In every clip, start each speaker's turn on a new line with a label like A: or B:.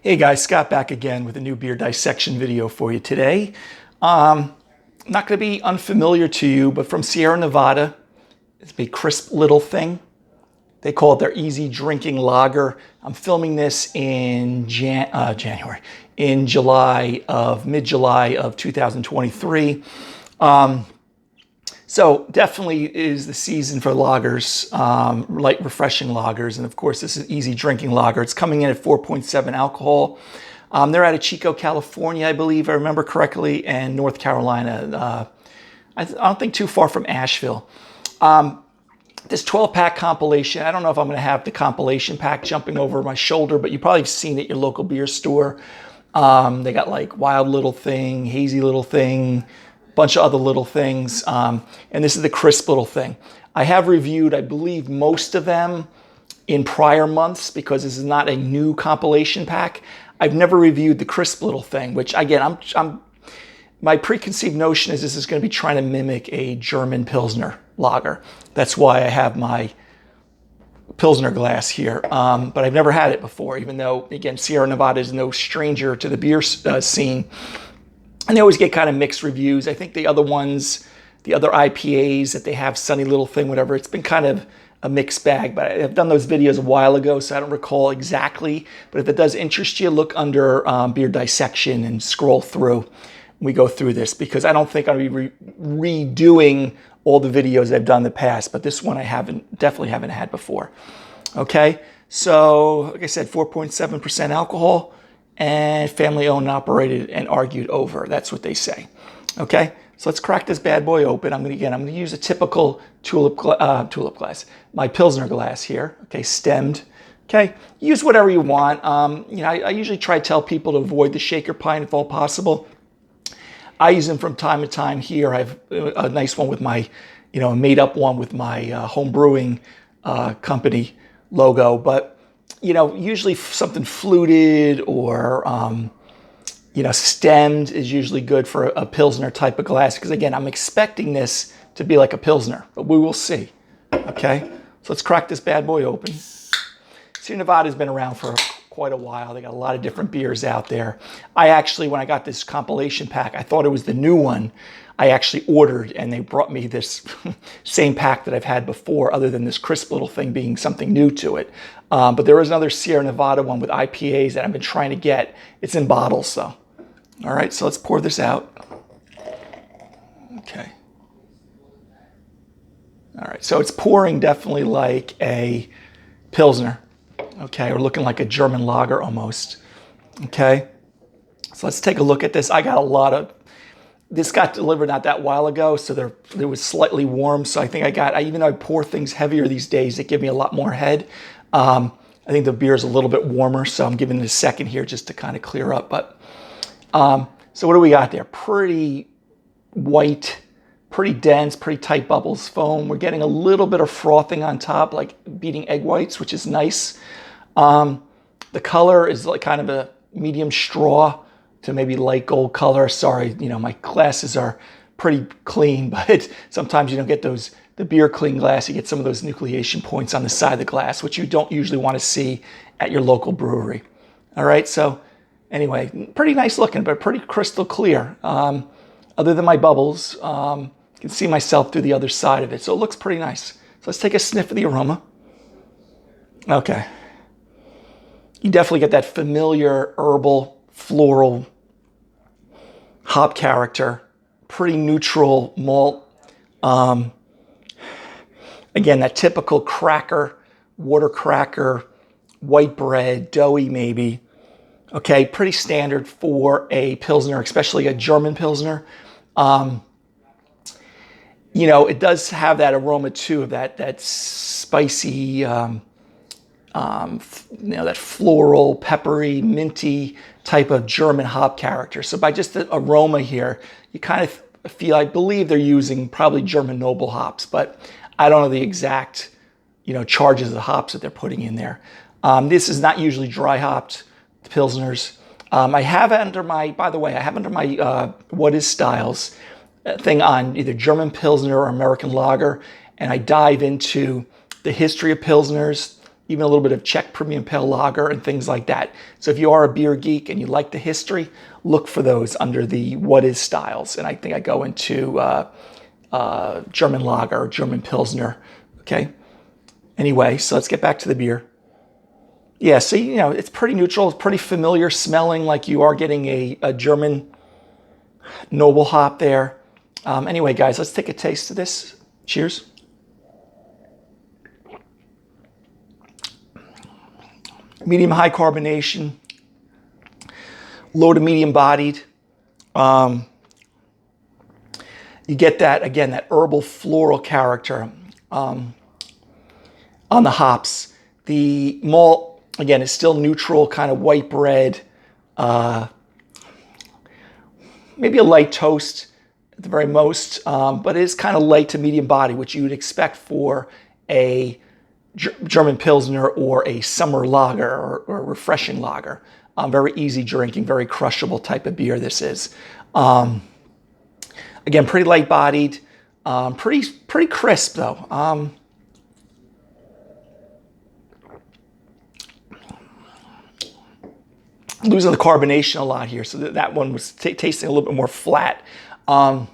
A: Hey guys, Scott back again with a new beer dissection video for you today. Not going to be unfamiliar to you, but from Sierra Nevada, it's a crisp little thing. They call it their easy drinking lager. I'm filming this in January, in mid-July of 2023. So definitely is the season for lagers, light refreshing lagers. And of course, this is easy drinking lager. It's coming in at 4.7 alcohol. They're out of Chico, California, I believe, if I remember correctly, and North Carolina. I don't think too far from Asheville. This 12-pack compilation, I don't know if I'm going to have the compilation pack jumping over my shoulder, but you probably have seen it at your local beer store. They got like Wild Little Thing, Hazy Little Thing, bunch of other little things, and this is the crisp little thing. I have reviewed, I believe, most of them in prior months because this is not a new compilation pack. I've never reviewed the crisp little thing, which again, my preconceived notion is this is going to be trying to mimic a German Pilsner lager. That's why I have my Pilsner glass here, but I've never had it before, even though, again, Sierra Nevada is no stranger to the beer scene. And they always get kind of mixed reviews. I think the other ones, the other IPAs that they have, Sunny Little Thing, whatever, it's been kind of a mixed bag. But I've done those videos a while ago, so I don't recall exactly. But if it does interest you, look under beer dissection and scroll through. We go through this because I don't think I'll be redoing all the videos I've done in the past. But this one I definitely haven't had before. Okay, so like I said, 4.7% alcohol. And family owned and operated and argued over. That's what they say. Okay, so let's crack this bad boy open. I'm going to use a typical tulip glass, my Pilsner glass here. Okay, stemmed. Okay, use whatever you want. I usually try to tell people to avoid the shaker pint if all possible. I use them from time to time here. I have a nice one with my, made up one with my home brewing company logo, but usually something fluted or, stemmed is usually good for a Pilsner type of glass. Because again, I'm expecting this to be like a Pilsner, but we will see. Okay, so let's crack this bad boy open. Sierra Nevada's been around for quite a while. They got a lot of different beers out there. I actually, when I got this compilation pack, I thought it was the new one. I actually ordered and they brought me this same pack that I've had before, other than this crisp little thing being something new to it. But there is another Sierra Nevada one with IPAs that I've been trying to get. It's in bottles though. All right, so let's pour this out. Okay. All right, so it's pouring definitely like a Pilsner. Okay, or looking like a German lager almost. Okay, so let's take a look at this. I got a lot of, this got delivered not that while ago, so it was slightly warm. So I think even though I pour things heavier these days, they give me a lot more head. I think the beer is a little bit warmer, so I'm giving it a second here just to kind of clear up. But so what do we got there? Pretty white, pretty dense, pretty tight bubbles foam. We're getting a little bit of frothing on top, like beating egg whites, which is nice. The color is like kind of a medium straw to maybe light gold color. Sorry, my glasses are pretty clean, but sometimes you don't get the beer clean glass. You get some of those nucleation points on the side of the glass, which you don't usually want to see at your local brewery. All right, so anyway, pretty nice looking, but pretty crystal clear. Other than my bubbles, you can see myself through the other side of it. So it looks pretty nice. So let's take a sniff of the aroma. Okay. You definitely get that familiar herbal, floral hop character, pretty neutral malt. Again, that typical cracker, water cracker, white bread, doughy maybe. Okay, pretty standard for a Pilsner, especially a German Pilsner. It does have that aroma too of that spicy, that floral, peppery, minty type of German hop character. So by just the aroma here, you kind of feel, I believe they're using probably German noble hops, but I don't know the exact, charges of the hops that they're putting in there. This is not usually dry hopped Pilsners. I have under my What Is Styles thing on either German Pilsner or American Lager, and I dive into the history of Pilsners, even a little bit of Czech Premium Pale Lager and things like that. So if you are a beer geek and you like the history, look for those under the what is styles. And I think I go into German Lager or German Pilsner, okay? Anyway, so let's get back to the beer. Yeah, so, you know, it's pretty neutral. It's pretty familiar smelling, like you are getting a German noble hop there. Anyway, guys, let's take a taste of this. Cheers. Medium high carbonation, low to medium bodied. You get that, again, that herbal floral character on the hops. The malt, again, is still neutral, kind of white bread, maybe a light toast at the very most, but it is kind of light to medium body, which you would expect for a German Pilsner or a summer lager or a refreshing lager. Very easy drinking, very crushable type of beer this is. Again, pretty light bodied, pretty crisp though. Losing the carbonation a lot here, so that one was tasting a little bit more flat. But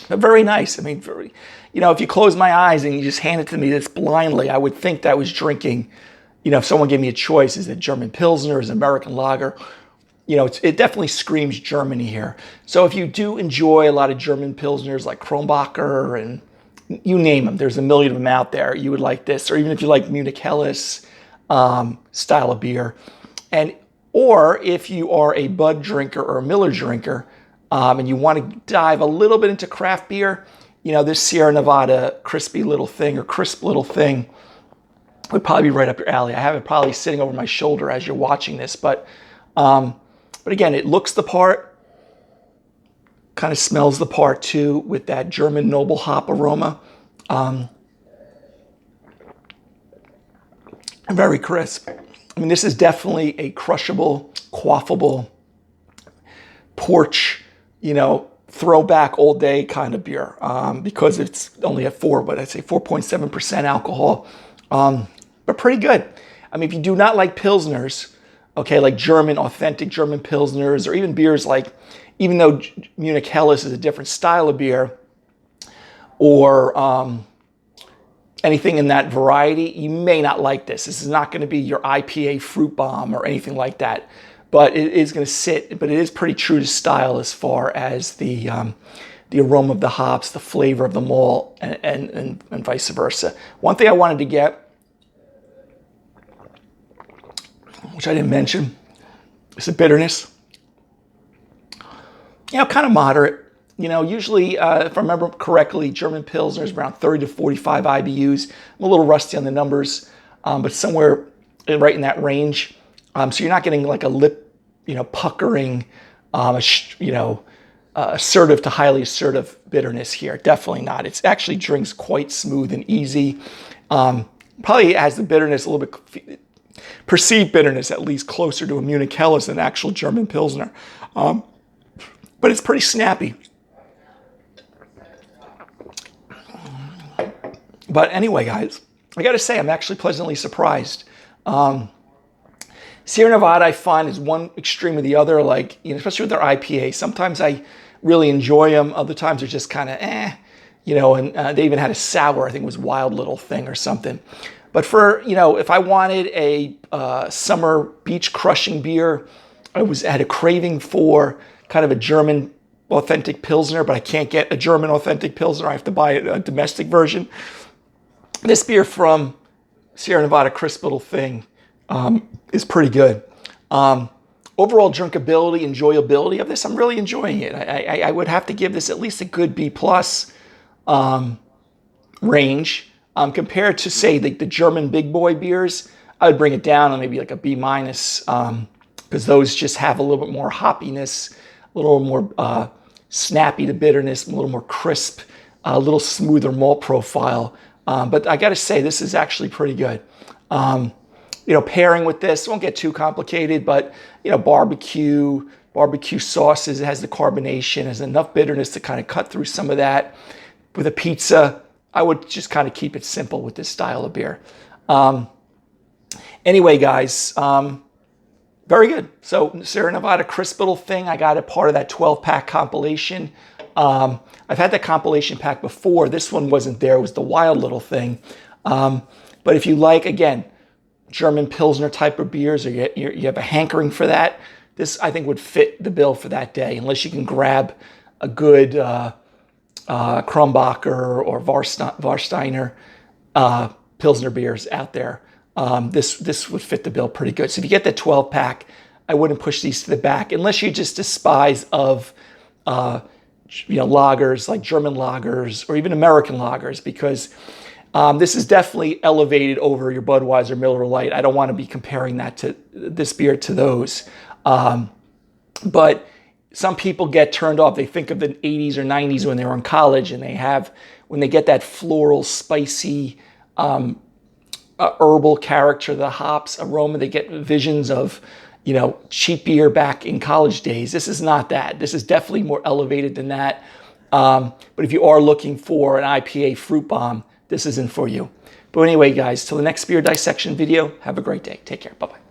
A: very nice. I mean, very, you know, if you close my eyes and you just hand it to me this blindly, I would think that I was drinking, you know, if someone gave me a choice, is it German Pilsner, is it American Lager? You know, it definitely screams Germany here. So if you do enjoy a lot of German Pilsners like Kronbacher and you name them, there's a million of them out there, you would like this. Or even if you like Munich Helles style of beer. Or if you are a Bud drinker or a Miller drinker, and you want to dive a little bit into craft beer, you know, this Sierra Nevada crispy little thing or crisp little thing would probably be right up your alley. I have it probably sitting over my shoulder as you're watching this, but again, it looks the part, kind of smells the part too, with that German noble hop aroma. Very crisp. I mean, this is definitely a crushable, quaffable, porch, you know, throwback all day kind of beer, because it's only at 4.7% alcohol, but pretty good. I mean, if you do not like Pilsners, okay, like authentic German Pilsners, or even beers like, even though Munich Helles is a different style of beer, or anything in that variety, you may not like this. This is not going to be your IPA fruit bomb or anything like that, but it is going to sit, but it is pretty true to style as far as the aroma of the hops, the flavor of the malt, and vice versa. One thing I wanted to get, which I didn't mention, is the bitterness. You know, kind of moderate. You know, usually, if I remember correctly, German Pilsner is around 30 to 45 IBUs. I'm a little rusty on the numbers, but somewhere right in that range. So you're not getting like a lip, you know, puckering, assertive to highly assertive bitterness here. Definitely not. It's actually drinks quite smooth and easy. Probably has the bitterness a little bit, perceived bitterness at least, closer to a Munich Helles than actual German Pilsner. But it's pretty snappy. But anyway, guys, I got to say, I'm actually pleasantly surprised. Sierra Nevada, I find, is one extreme or the other, like, you know, especially with their IPA. Sometimes I really enjoy them. Other times they're just kind of you know, and they even had a sour, I think it was Wild Little Thing or something. But for, you know, if I wanted a summer beach crushing beer, I had a craving for kind of a German authentic Pilsner, but I can't get a German authentic Pilsner. I have to buy a domestic version. This beer from Sierra Nevada, Crisp Little Thing, is pretty good. Overall drinkability, enjoyability of this, I'm really enjoying it. I would have to give this at least a good B+ range. Compared to, say, the German big boy beers, I would bring it down on maybe like a B-, because those just have a little bit more hoppiness, a little more snappy to bitterness, a little more crisp, a little smoother malt profile. But I got to say, this is actually pretty good. You know, pairing with this, won't get too complicated, but, you know, barbecue sauces, it has the carbonation, has enough bitterness to kind of cut through some of that. With a pizza, I would just kind of keep it simple with this style of beer. Anyway, guys, very good. So Sierra Nevada crisp little thing. I got it part of that 12-pack compilation. I've had that compilation pack before. This one wasn't there. It was the wild little thing. But if you like, again, German Pilsner type of beers, or you have a hankering for that, this I think would fit the bill for that day, unless you can grab a good Krombacher or Warsteiner Pilsner beers out there. This would fit the bill pretty good. So if you get the 12-pack, I wouldn't push these to the back unless you just despise of lagers like German lagers or even American lagers, because this is definitely elevated over your Budweiser, Miller Lite. I don't want to be comparing this beer to those. But some people get turned off. They think of the 80s or 90s when they were in college, and when they get that floral, spicy, herbal character, the hops aroma, they get visions of, cheap beer back in college days. This is not that. This is definitely more elevated than that. But if you are looking for an IPA fruit bomb, this isn't for you. But anyway, guys, till the next beer dissection video, have a great day. Take care. Bye-bye.